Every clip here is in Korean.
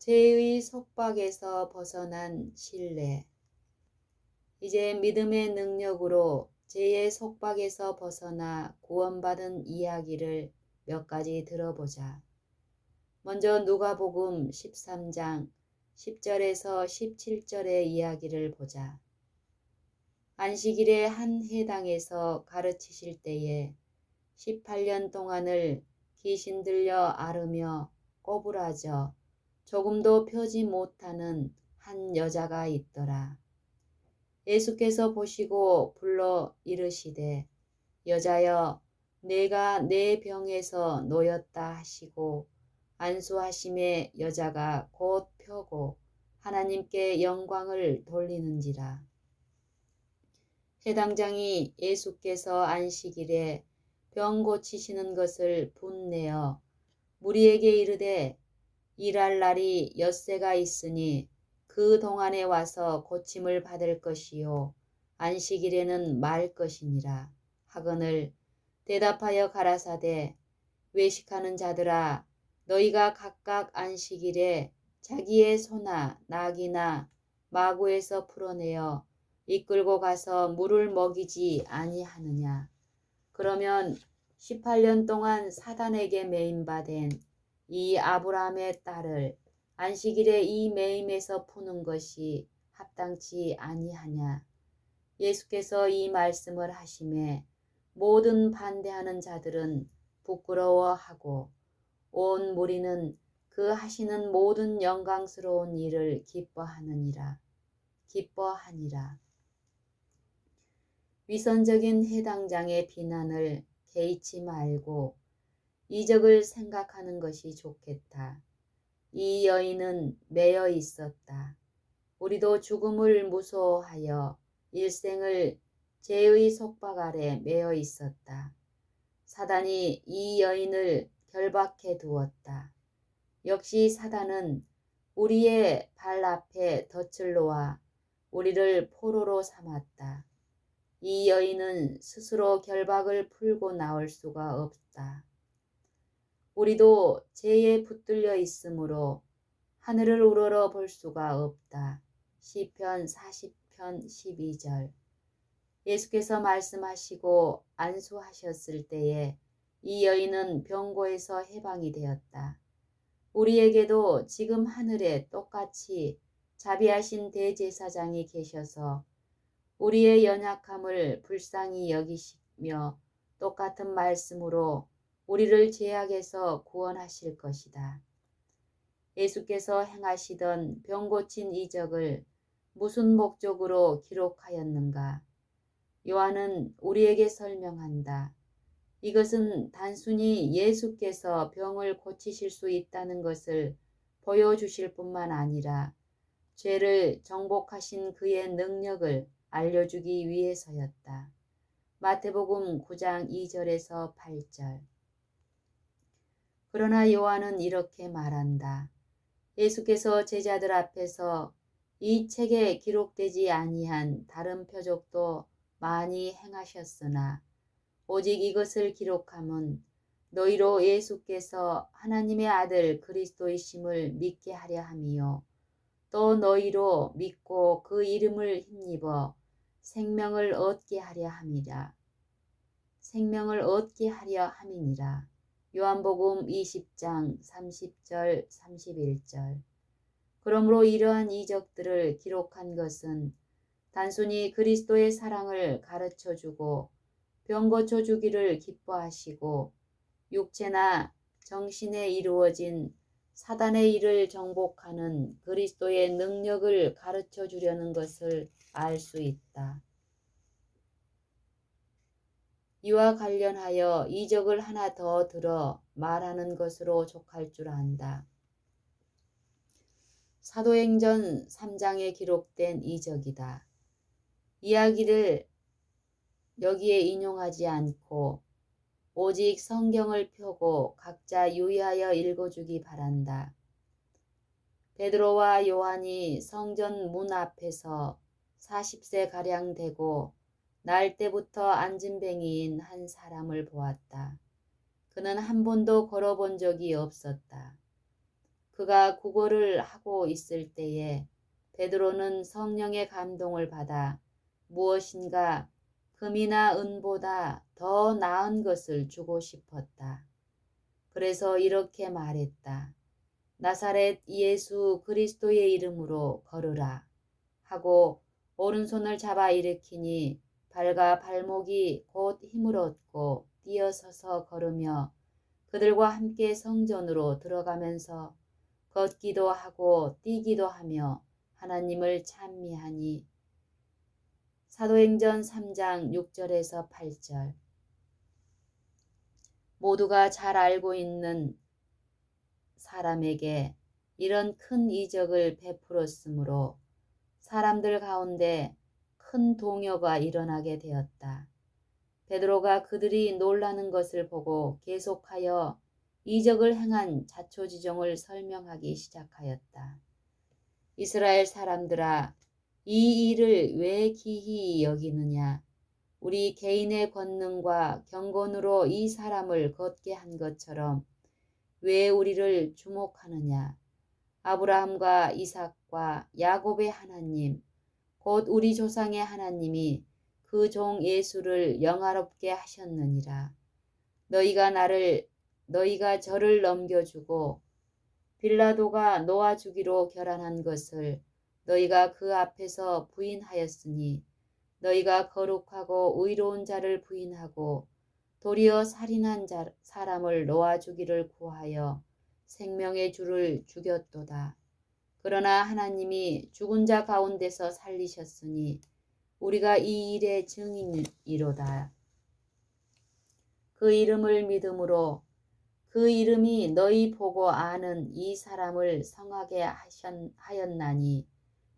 죄의 속박에서 벗어난 신뢰. 이제 믿음의 능력으로 죄의 속박에서 벗어나 구원받은 이야기를 몇 가지 들어보자. 먼저 누가복음 13장 10절에서 17절의 이야기를 보자. 안식일에 한 회당에서 가르치실 때에 18년 동안을 귀신 들려 앓으며 꼬부라져 조금도 펴지 못하는 한 여자가 있더라. 예수께서 보시고 불러 이르시되 여자여 내가 내 병에서 놓였다 하시고 안수하심에 여자가 곧 펴고 하나님께 영광을 돌리는지라. 회당장이 예수께서 안식일에 병 고치시는 것을 분내어 무리에게 이르되 일할 날이 엿새가 있으니 그 동안에 와서 고침을 받을 것이요 안식일에는 말 것이니라 하거늘 대답하여 가라사대 외식하는 자들아 너희가 각각 안식일에 자기의 소나 낙이나 마구에서 풀어내어 이끌고 가서 물을 먹이지 아니하느냐. 그러면 18년 동안 사단에게 매임받은 이 아브라함의 딸을 안식일에 이 매임에서 푸는 것이 합당치 아니하냐. 예수께서 이 말씀을 하심에 모든 반대하는 자들은 부끄러워하고 온 무리는 그 하시는 모든 영광스러운 일을 기뻐하니라. 위선적인 해당장의 비난을 개의치 말고 이적을 생각하는 것이 좋겠다. 이 여인은 매여 있었다. 우리도 죽음을 무서워하여 일생을 죄의 속박 아래 매여 있었다. 사단이 이 여인을 결박해 두었다. 역시 사단은 우리의 발 앞에 덫을 놓아 우리를 포로로 삼았다. 이 여인은 스스로 결박을 풀고 나올 수가 없다. 우리도 죄에 붙들려 있으므로 하늘을 우러러 볼 수가 없다. 시편 40편 12절. 예수께서 말씀하시고 안수하셨을 때에 이 여인은 병고에서 해방이 되었다. 우리에게도 지금 하늘에 똑같이 자비하신 대제사장이 계셔서 우리의 연약함을 불쌍히 여기시며 똑같은 말씀으로 우리를 죄악에서 구원하실 것이다. 예수께서 행하시던 병 고친 이적을 무슨 목적으로 기록하였는가? 요한은 우리에게 설명한다. 이것은 단순히 예수께서 병을 고치실 수 있다는 것을 보여주실 뿐만 아니라 죄를 정복하신 그의 능력을 알려주기 위해서였다. 마태복음 9장 2절에서 8절. 그러나 요한은 이렇게 말한다. 예수께서 제자들 앞에서 이 책에 기록되지 아니한 다른 표적도 많이 행하셨으나 오직 이것을 기록함은 너희로 예수께서 하나님의 아들 그리스도이심을 믿게 하려 함이요 또 너희로 믿고 그 이름을 힘입어 생명을 얻게 하려 함이니라. 요한복음 20장 30절 31절. 그러므로 이러한 이적들을 기록한 것은 단순히 그리스도의 사랑을 가르쳐주고 병 고쳐주기를 기뻐하시고 육체나 정신에 이루어진 사단의 일을 정복하는 그리스도의 능력을 가르쳐 주려는 것을 알 수 있다. 이와 관련하여 이적을 하나 더 들어 말하는 것으로 족할 줄 안다. 사도행전 3장에 기록된 이적이다. 이야기를 여기에 인용하지 않고 오직 성경을 펴고 각자 유의하여 읽어주기 바란다. 베드로와 요한이 성전 문 앞에서 40세가량 되고 날 때부터 안진뱅이인 한 사람을 보았다. 그는 한 번도 걸어본 적이 없었다. 그 그가 구걸을 하고 있을 때에 베드로는 성령의 감동을 받아 무엇인가 금이나 은보다 더 나은 것을 주고 싶었다. 그래서 이렇게 말했다. 나사렛 예수 그리스도의 이름으로 걸으라 하고 오른손을 잡아 일으키니 발과 발목이 곧 힘을 얻고 뛰어서서 걸으며 그들과 함께 성전으로 들어가면서 걷기도 하고 뛰기도 하며 하나님을 찬미하니. 사도행전 3장 6절에서 8절. 모두가 잘 알고 있는 사람에게 이런 큰 이적을 베풀었으므로 사람들 가운데 큰 동요가 일어나게 되었다. 베드로가 그들이 놀라는 것을 보고 계속하여 이적을 행한 자초지종을 설명하기 시작하였다. 이스라엘 사람들아, 이 일을 왜 기히 여기느냐? 우리 개인의 권능과 경건으로 이 사람을 걷게 한 것처럼 왜 우리를 주목하느냐? 아브라함과 이삭과 야곱의 하나님, 곧 우리 조상의 하나님이 그 종 예수를 영화롭게 하셨느니라. 너희가 저를 넘겨주고 빌라도가 놓아주기로 결단한 것을 너희가 그 앞에서 부인하였으니 너희가 거룩하고 의로운 자를 부인하고 도리어 살인한 사람을 놓아주기를 구하여 생명의 주를 죽였도다. 그러나 하나님이 죽은 자 가운데서 살리셨으니 우리가 이 일의 증인이로다. 그 이름을 믿음으로 그 이름이 너희 보고 아는 이 사람을 성하게 하였나니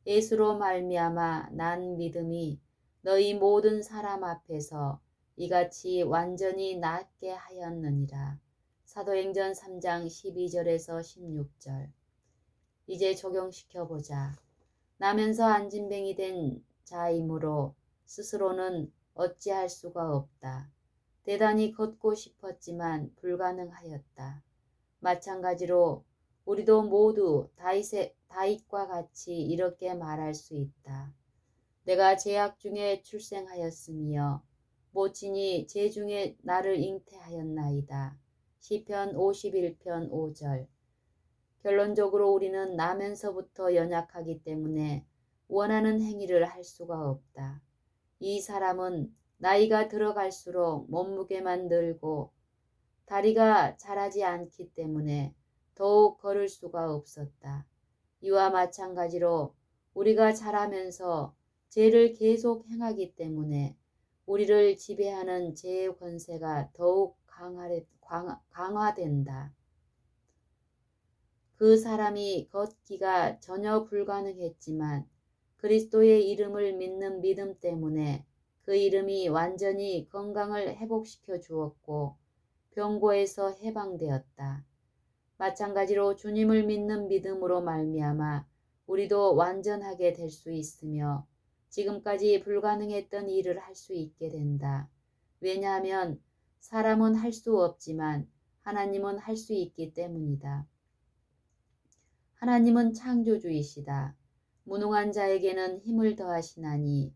예수로 말미암아 난 믿음이 너희 모든 사람 앞에서 이같이 완전히 낫게 하였느니라. 사도행전 3장 12절에서 16절. 이제 적용시켜보자. 나면서 안진뱅이 된 자이므로 스스로는 어찌할 수가 없다. 대단히 걷고 싶었지만 불가능하였다. 마찬가지로 우리도 모두 다윗과 같이 이렇게 말할 수 있다. 내가 죄악 중에 출생하였으며 모친이 죄 중에 나를 잉태하였나이다. 시편 51편 5절. 결론적으로 우리는 나면서부터 연약하기 때문에 원하는 행위를 할 수가 없다. 이 사람은 나이가 들어갈수록 몸무게만 늘고 다리가 자라지 않기 때문에 더욱 걸을 수가 없었다. 이와 마찬가지로 우리가 자라면서 죄를 계속 행하기 때문에 우리를 지배하는 죄의 권세가 더욱 강화된다. 그 사람이 걷기가 전혀 불가능했지만 그리스도의 이름을 믿는 믿음 때문에 그 이름이 완전히 건강을 회복시켜 주었고 병고에서 해방되었다. 마찬가지로 주님을 믿는 믿음으로 말미암아 우리도 완전하게 될 수 있으며 지금까지 불가능했던 일을 할 수 있게 된다. 왜냐하면 사람은 할 수 없지만 하나님은 할 수 있기 때문이다. 하나님은 창조주이시다. 무능한 자에게는 힘을 더하시나니.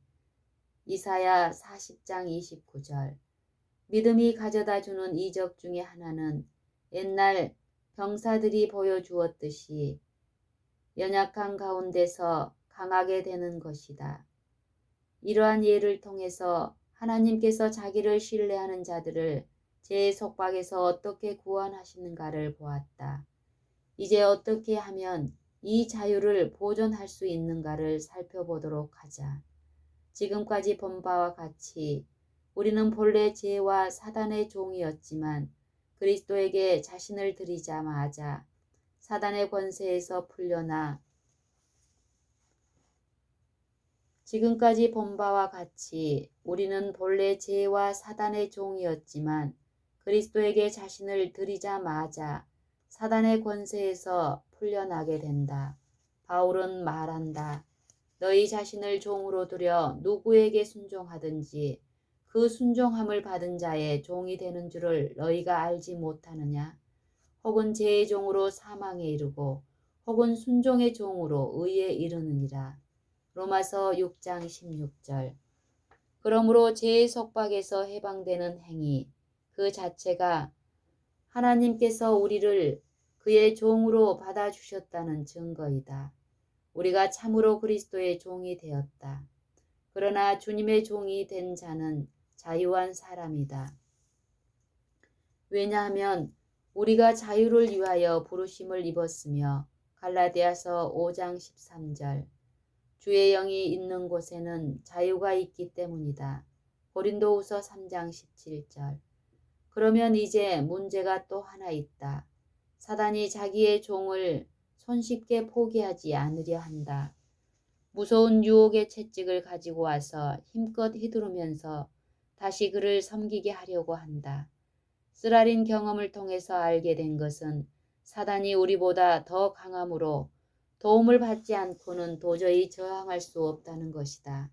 이사야 40장 29절. 믿음이 가져다 주는 이적 중에 하나는 옛날 병사들이 보여주었듯이 연약한 가운데서 강하게 되는 것이다. 이러한 예를 통해서 하나님께서 자기를 신뢰하는 자들을 죄의 속박에서 어떻게 구원하시는가를 보았다. 이제 어떻게 하면 이 자유를 보존할 수 있는가를 살펴보도록 하자. 지금까지 본 바와 같이 우리는 본래 죄와 사단의 종이었지만 그리스도에게 자신을 드리자마자 사단의 권세에서 풀려나 지금까지 본 바와 같이 우리는 본래 죄와 사단의 종이었지만 그리스도에게 자신을 드리자마자 사단의 권세에서 풀려나게 된다. 바울은 말한다. 너희 자신을 종으로 두려 누구에게 순종하든지 그 순종함을 받은 자의 종이 되는 줄을 너희가 알지 못하느냐? 혹은 죄의 종으로 사망에 이르고 혹은 순종의 종으로 의에 이르느니라. 로마서 6장 16절. 그러므로 죄의 속박에서 해방되는 행위 그 자체가 하나님께서 우리를 그의 종으로 받아주셨다는 증거이다. 우리가 참으로 그리스도의 종이 되었다. 그러나 주님의 종이 된 자는 자유한 사람이다. 왜냐하면 우리가 자유를 위하여 부르심을 입었으며 갈라디아서 5장 13절. 주의 영이 있는 곳에는 자유가 있기 때문이다. 고린도후서 3장 17절. 그러면 이제 문제가 또 하나 있다. 사단이 자기의 종을 손쉽게 포기하지 않으려 한다. 무서운 유혹의 채찍을 가지고 와서 힘껏 휘두르면서 다시 그를 섬기게 하려고 한다. 쓰라린 경험을 통해서 알게 된 것은 사단이 우리보다 더 강함으로 도움을 받지 않고는 도저히 저항할 수 없다는 것이다.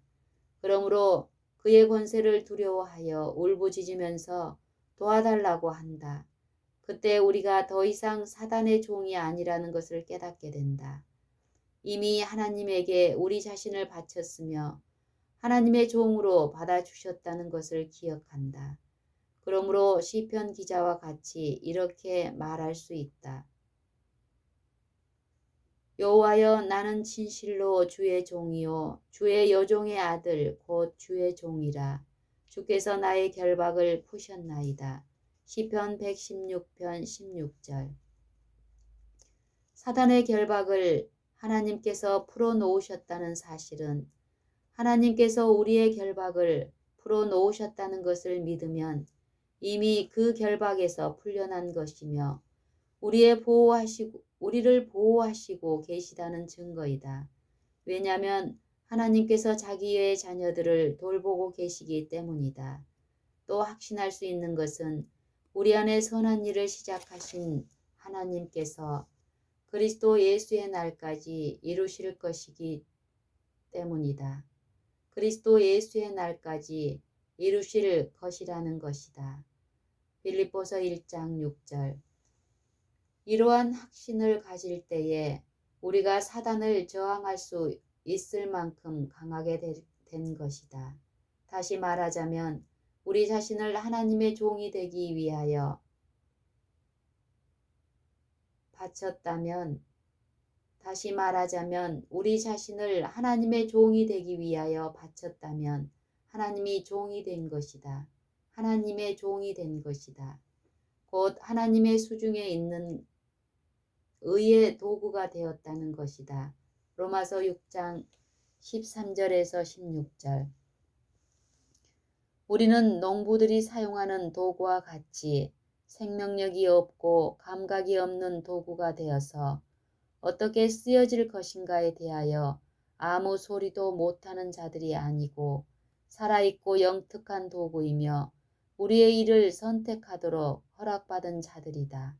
그러므로 그의 권세를 두려워하여 울부짖으면서 도와달라고 한다. 그때 우리가 더 이상 사단의 종이 아니라는 것을 깨닫게 된다. 이미 하나님에게 우리 자신을 바쳤으며 하나님의 종으로 받아주셨다는 것을 기억한다. 그러므로 시편 기자와 같이 이렇게 말할 수 있다. 여호와여 나는 진실로 주의 종이요 주의 여종의 아들 곧 주의 종이라. 주께서 나의 결박을 푸셨나이다. 시편 116편 16절. 사단의 결박을 하나님께서 풀어놓으셨다는 사실은 하나님께서 우리의 결박을 풀어놓으셨다는 것을 믿으면 이미 그 결박에서 풀려난 것이며 우리를 보호하시고 계시다는 증거이다. 왜냐하면 하나님께서 자기의 자녀들을 돌보고 계시기 때문이다. 또 확신할 수 있는 것은 우리 안에 선한 일을 시작하신 하나님께서 그리스도 예수의 날까지 이루실 것이기 때문이다. 그리스도 예수의 날까지 이루실 것이라는 것이다. 빌립보서 1장 6절. 이러한 확신을 가질 때에 우리가 사단을 저항할 수 있을 만큼 강하게 된 것이다. 다시 말하자면 우리 자신을 하나님의 종이 되기 위하여 바쳤다면 우리 자신을 하나님의 종이 되기 위하여 바쳤다면 하나님이 종이 된 것이다. 하나님의 종이 된 것이다. 곧 하나님의 수중에 있는 의의 도구가 되었다는 것이다. 로마서 6장 13절에서 16절. 우리는 농부들이 사용하는 도구와 같이 생명력이 없고 감각이 없는 도구가 되어서 어떻게 쓰여질 것인가에 대하여 아무 소리도 못하는 자들이 아니고 살아있고 영특한 도구이며 우리의 일을 선택하도록 허락받은 자들이다.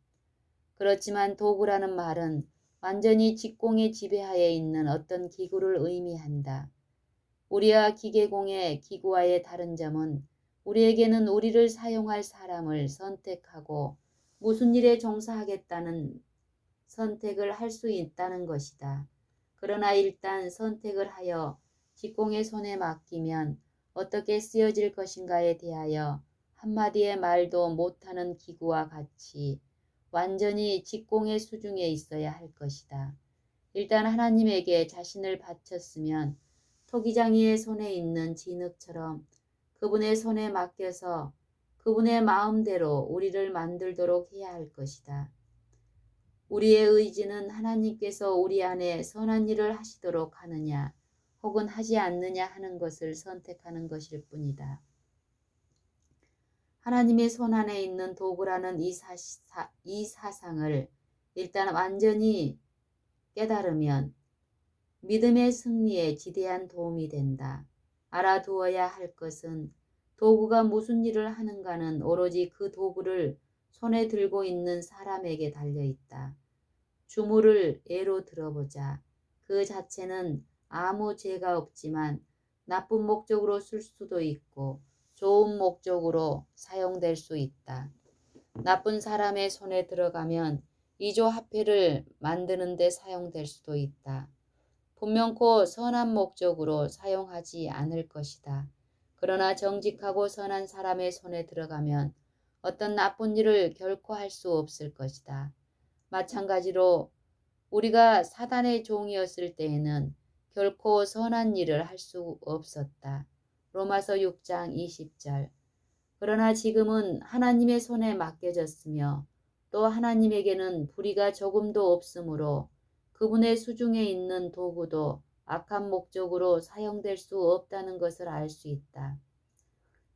그렇지만 도구라는 말은 완전히 직공의 지배하에 있는 어떤 기구를 의미한다. 우리와 기계공의 기구와의 다른 점은 우리에게는 우리를 사용할 사람을 선택하고 무슨 일에 종사하겠다는 선택을 할 수 있다는 것이다. 그러나 일단 선택을 하여 직공의 손에 맡기면 어떻게 쓰여질 것인가에 대하여 한마디의 말도 못하는 기구와 같이 완전히 직공의 수중에 있어야 할 것이다. 일단 하나님에게 자신을 바쳤으면 토기장이의 손에 있는 진흙처럼 그분의 손에 맡겨서 그분의 마음대로 우리를 만들도록 해야 할 것이다. 우리의 의지는 하나님께서 우리 안에 선한 일을 하시도록 하느냐 혹은 하지 않느냐 하는 것을 선택하는 것일 뿐이다. 하나님의 손 안에 있는 도구라는 이 사상을 일단 완전히 깨달으면 믿음의 승리에 지대한 도움이 된다. 알아두어야 할 것은 도구가 무슨 일을 하는가는 오로지 그 도구를 손에 들고 있는 사람에게 달려있다. 주물을 예로 들어보자. 그 자체는 아무 죄가 없지만 나쁜 목적으로 쓸 수도 있고 좋은 목적으로 사용될 수 있다. 나쁜 사람의 손에 들어가면 이조 화폐를 만드는 데 사용될 수도 있다. 분명코 선한 목적으로 사용하지 않을 것이다. 그러나 정직하고 선한 사람의 손에 들어가면 어떤 나쁜 일을 결코 할 수 없을 것이다. 마찬가지로 우리가 사단의 종이었을 때에는 결코 선한 일을 할 수 없었다. 로마서 6장 20절. 그러나 지금은 하나님의 손에 맡겨졌으며 또 하나님에게는 불의가 조금도 없으므로 그분의 수중에 있는 도구도 악한 목적으로 사용될 수 없다는 것을 알 수 있다.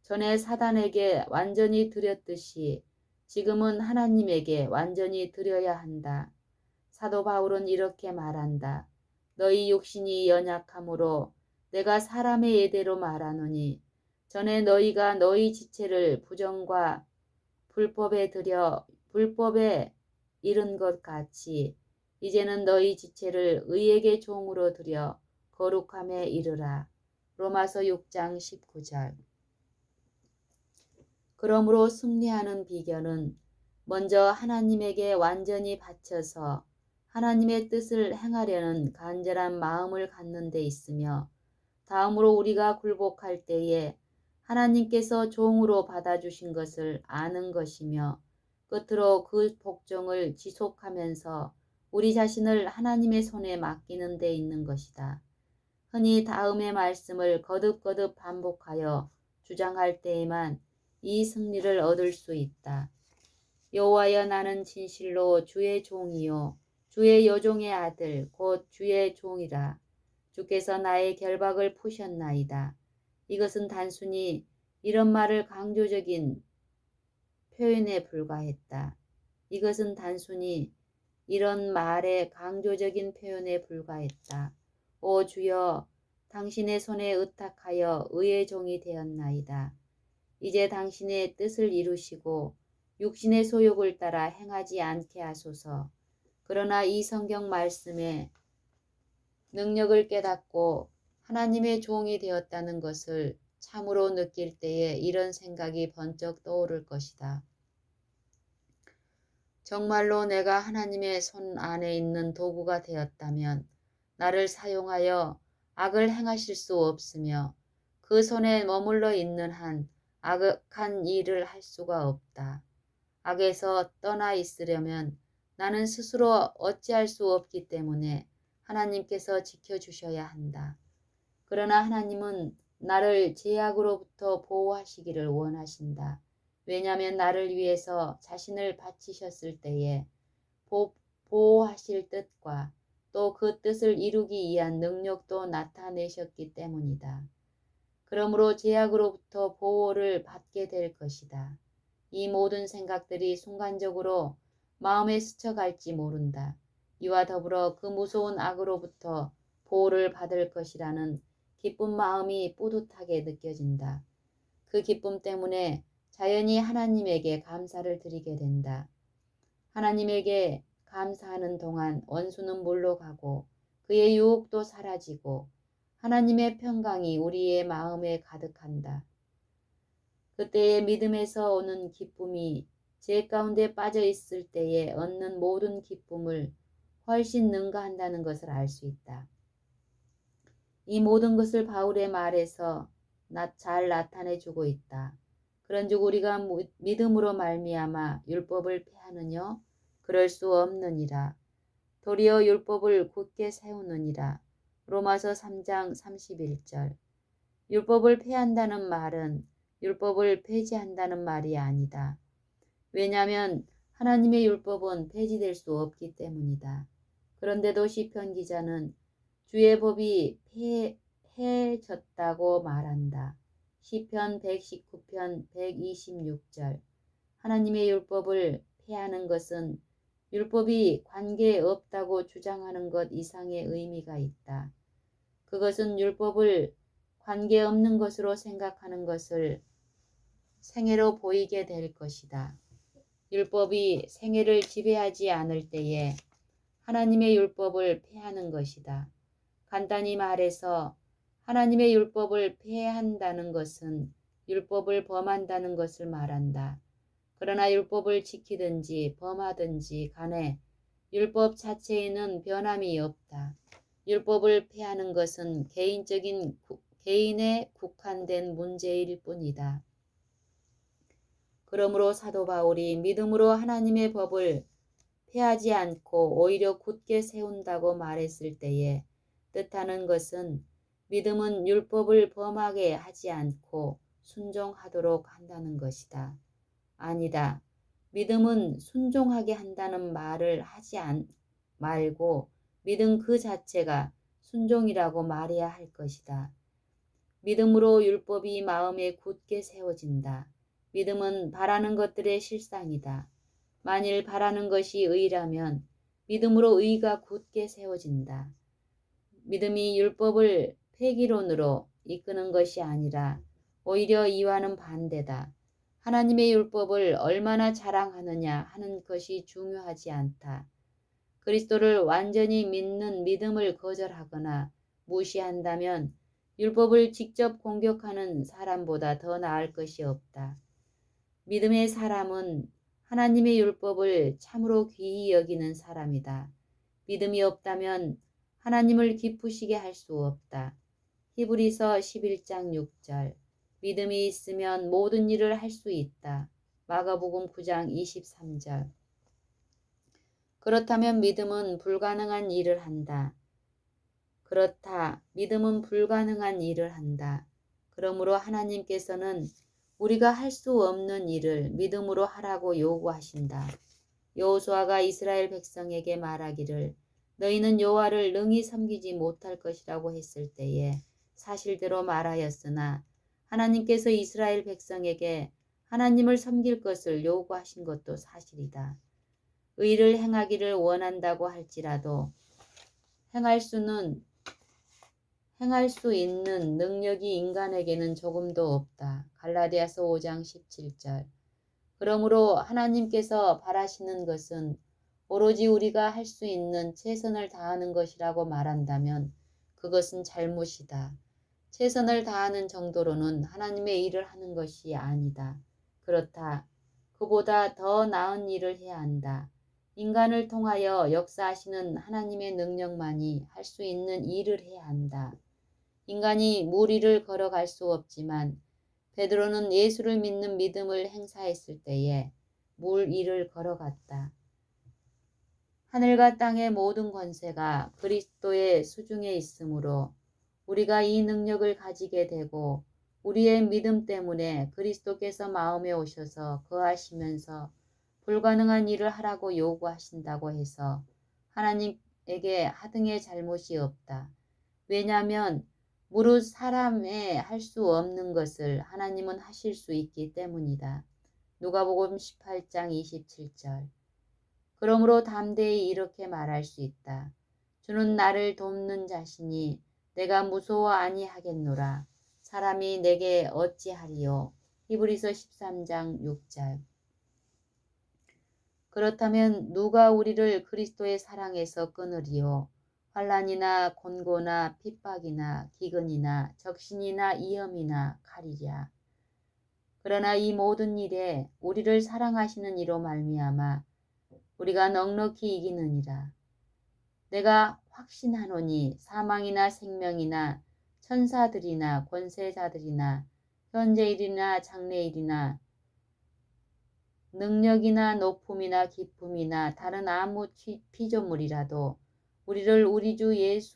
전에 사단에게 완전히 드렸듯이 지금은 하나님에게 완전히 드려야 한다. 사도 바울은 이렇게 말한다. 너희 육신이 연약함으로 내가 사람의 예대로 말하노니 전에 너희가 너희 지체를 부정과 불법에 이른 것 같이 이제는 너희 지체를 의에게 종으로 들여 거룩함에 이르라. 로마서 6장 19절. 그러므로 승리하는 비결은 먼저 하나님에게 완전히 바쳐서 하나님의 뜻을 행하려는 간절한 마음을 갖는 데 있으며 다음으로 우리가 굴복할 때에 하나님께서 종으로 받아주신 것을 아는 것이며 끝으로 그 복종을 지속하면서 우리 자신을 하나님의 손에 맡기는 데 있는 것이다. 흔히 다음의 말씀을 거듭거듭 반복하여 주장할 때에만 이 승리를 얻을 수 있다. 여호와여 나는 진실로 주의 종이요 주의 여종의 아들 곧 주의 종이라. 주께서 나의 결박을 푸셨나이다. 이것은 단순히 이런 말을 강조적인 표현에 불과했다. 이것은 단순히 이런 말의 강조적인 표현에 불과했다. 오 주여 당신의 손에 의탁하여 의의 종이 되었나이다. 이제 당신의 뜻을 이루시고 육신의 소욕을 따라 행하지 않게 하소서. 그러나 이 성경 말씀에 능력을 깨닫고 하나님의 종이 되었다는 것을 참으로 느낄 때에 이런 생각이 번쩍 떠오를 것이다. 정말로 내가 하나님의 손 안에 있는 도구가 되었다면 나를 사용하여 악을 행하실 수 없으며 그 손에 머물러 있는 한 악한 일을 할 수가 없다. 악에서 떠나 있으려면 나는 스스로 어찌할 수 없기 때문에 하나님께서 지켜주셔야 한다. 그러나 하나님은 나를 죄악으로부터 보호하시기를 원하신다. 왜냐하면 나를 위해서 자신을 바치셨을 때에 보호하실 뜻과 또 그 뜻을 이루기 위한 능력도 나타내셨기 때문이다. 그러므로 죄악으로부터 보호를 받게 될 것이다. 이 모든 생각들이 순간적으로 마음에 스쳐갈지 모른다. 이와 더불어 그 무서운 악으로부터 보호를 받을 것이라는 기쁜 마음이 뿌듯하게 느껴진다. 그 기쁨 때문에 자연히 하나님에게 감사를 드리게 된다. 하나님에게 감사하는 동안 원수는 물러가고 그의 유혹도 사라지고 하나님의 평강이 우리의 마음에 가득한다. 그때의 믿음에서 오는 기쁨이 죄 가운데 빠져 있을 때에 얻는 모든 기쁨을 훨씬 능가한다는 것을 알 수 있다. 이 모든 것을 바울의 말에서 잘 나타내주고 있다. 그런즉 우리가 믿음으로 말미암아 율법을 폐하느냐? 그럴 수 없느니라. 도리어 율법을 굳게 세우느니라. 로마서 3장 31절. 율법을 폐한다는 말은 율법을 폐지한다는 말이 아니다. 왜냐하면 하나님의 율법은 폐지될 수 없기 때문이다. 그런데도 시편 기자는 주의 법이 폐해졌다고 말한다. 시편 119편 126절. 하나님의 율법을 폐하는 것은 율법이 관계없다고 주장하는 것 이상의 의미가 있다. 그것은 율법을 관계없는 것으로 생각하는 것을 생애로 보이게 될 것이다. 율법이 생애를 지배하지 않을 때에 하나님의 율법을 폐하는 것이다. 간단히 말해서 하나님의 율법을 폐한다는 것은 율법을 범한다는 것을 말한다. 그러나 율법을 지키든지 범하든지 간에 율법 자체에는 변함이 없다. 율법을 폐하는 것은 개인에 국한된 문제일 뿐이다. 그러므로 사도 바울이 믿음으로 하나님의 법을 폐하지 않고 오히려 굳게 세운다고 말했을 때에 뜻하는 것은 믿음은 율법을 범하게 하지 않고 순종하도록 한다는 것이다. 아니다. 믿음은 순종하게 한다는 말을 하지 말고 믿음 그 자체가 순종이라고 말해야 할 것이다. 믿음으로 율법이 마음에 굳게 세워진다. 믿음은 바라는 것들의 실상이다. 만일 바라는 것이 의라면 믿음으로 의가 굳게 세워진다. 믿음이 율법을 폐기론으로 이끄는 것이 아니라 오히려 이와는 반대다. 하나님의 율법을 얼마나 자랑하느냐 하는 것이 중요하지 않다. 그리스도를 완전히 믿는 믿음을 거절하거나 무시한다면 율법을 직접 공격하는 사람보다 더 나을 것이 없다. 믿음의 사람은 하나님의 율법을 참으로 귀히 여기는 사람이다. 믿음이 없다면 하나님을 기쁘시게 할 수 없다. 히브리서 11장 6절. 믿음이 있으면 모든 일을 할 수 있다. 마가복음 9장 23절. 그렇다면 믿음은 불가능한 일을 한다. 그렇다. 믿음은 불가능한 일을 한다. 그러므로 하나님께서는 우리가 할 수 없는 일을 믿음으로 하라고 요구하신다. 여호수아가 이스라엘 백성에게 말하기를 너희는 여호와를 능히 섬기지 못할 것이라고 했을 때에 사실대로 말하였으나 하나님께서 이스라엘 백성에게 하나님을 섬길 것을 요구하신 것도 사실이다. 의를 행하기를 원한다고 할지라도 행할 수 있는 능력이 인간에게는 조금도 없다. 갈라디아서 5장 17절. 그러므로 하나님께서 바라시는 것은 오로지 우리가 할 수 있는 최선을 다하는 것이라고 말한다면 그것은 잘못이다. 최선을 다하는 정도로는 하나님의 일을 하는 것이 아니다. 그렇다. 그보다 더 나은 일을 해야 한다. 인간을 통하여 역사하시는 하나님의 능력만이 할 수 있는 일을 해야 한다. 인간이 물 위를 걸어갈 수 없지만 베드로는 예수를 믿는 믿음을 행사했을 때에 물 위를 걸어갔다. 하늘과 땅의 모든 권세가 그리스도의 수중에 있으므로 우리가 이 능력을 가지게 되고 우리의 믿음 때문에 그리스도께서 마음에 오셔서 거하시면서 불가능한 일을 하라고 요구하신다고 해서 하나님에게 하등의 잘못이 없다. 왜냐하면 무릇 사람의 할 수 없는 것을 하나님은 하실 수 있기 때문이다. 누가복음 18장 27절. 그러므로 담대히 이렇게 말할 수 있다. 주는 나를 돕는 자시니 내가 무서워 아니하겠노라. 사람이 내게 어찌하리요. 히브리서 13장 6절. 그렇다면 누가 우리를 그리스도의 사랑에서 끊으리요. 환난이나 곤고나 핍박이나 기근이나 적신이나 위험이나 칼이랴. 그러나 이 모든 일에 우리를 사랑하시는 이로 말미암아 우리가 넉넉히 이기느니라. 내가 확신하노니 사망이나 생명이나 천사들이나 권세자들이나 현재일이나 장래일이나 능력이나 높음이나 깊음이나 다른 아무 피조물이라도 우리를 우리 주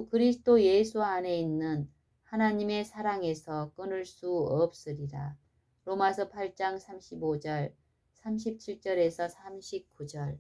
그리스도 예수 안에 있는 하나님의 사랑에서 끊을 수 없으리라. 로마서 8장 35절, 37절에서 39절.